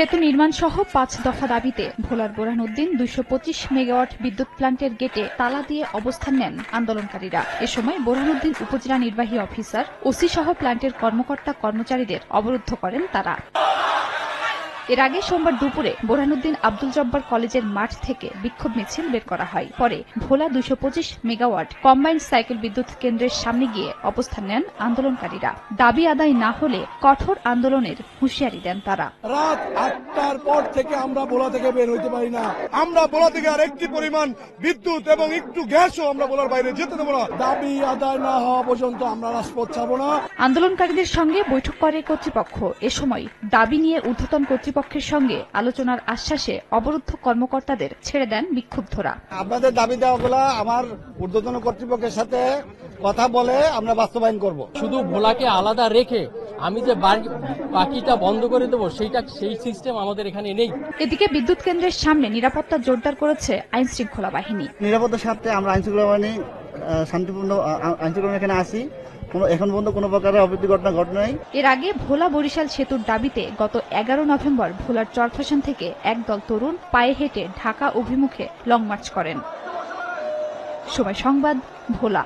সেতু নির্মাণ সহ ৫ দফা দাবিতে ভোলার বোরহানউদ্দিন ২২৫ মেগাওয়াট বিদ্যুৎ প্ল্যান্টের গেটে তালা দিয়ে অবস্থান নেন আন্দোলনকারীরা। এ সময় বোরহানউদ্দিন উপজেলা নির্বাহী অফিসার, ওসি সহ প্ল্যান্টের কর্মকর্তা কর্মচারীদের অবরুদ্ধ করেন তারা। এর আগে সোমবার দুপুরে বোরহানউদ্দিন আব্দুল জব্বার কলেজের মাঠ থেকে বিক্ষোভ মিছিল বের করা হয়। পরে ভোলা ২২৫ মেগাওয়াট কম্বাইন্ড সাইকেল বিদ্যুৎ কেন্দ্রের সামনে গিয়ে অবস্থান নেন আন্দোলনকারীরা। দাবি আদায় না হলে কঠোর আন্দোলনের হুঁশিয়ারি দেন তারা। রাত ৮টার পর থেকে আমরা ভোলা থেকে বের হইতে পারি না। আমরা ভোলা থেকে আর একটি পরিমাণ বিদ্যুৎ এবং একটু গ্যাসও আমরা ভোলার বাইরে যেতে দেব না। দাবি আদায় না হওয়া পর্যন্ত আমরা রাজপথ ছাড়ব না। আন্দোলনকারীদের সঙ্গে বৈঠক করে কর্তৃপক্ষ। এ সময় দাবি নিয়ে ঊর্ধ্বতন কর্তৃপক্ষের সঙ্গে আলোচনার আশ্বাসে অবরুদ্ধ কর্মকর্তাদের ছেড়ে দেন বিক্ষুব্ধরা। আপনাদের দাবি দেওয়াগুলো আমার ঊর্ধ্বতন কর্তৃপক্ষের সাথে কথা বলে আমরা বাস্তবায়ন করব। শুধু ভোলাকে আলাদা রেখে আমি যে বাকিটা বন্ধ করে দেবো সেই সিস্টেম আমাদের এখানে নেই। এদিকে বিদ্যুৎ কেন্দ্রের সামনে নিরাপত্তা জোরদার করেছে আইন শৃঙ্খলা বাহিনী। নিরাপত্তার স্বার্থে আমরা আইন শৃঙ্খলা বাহিনী শান্তিপূর্ণ আইন শৃঙ্খলা এখানে আসি। এখন পর্যন্ত কোনো প্রকারের অপ্রীতি ঘটনা নাই। এর আগে ভোলা বরিশাল সেতুর দাবিতে গত ১১ নভেম্বর ভোলার চরফ্যাশন থেকে একদল তরুণ পায়ে হেঁটে ঢাকা অভিমুখে লং মার্চ করেন। সময় সংবাদ, ভোলা।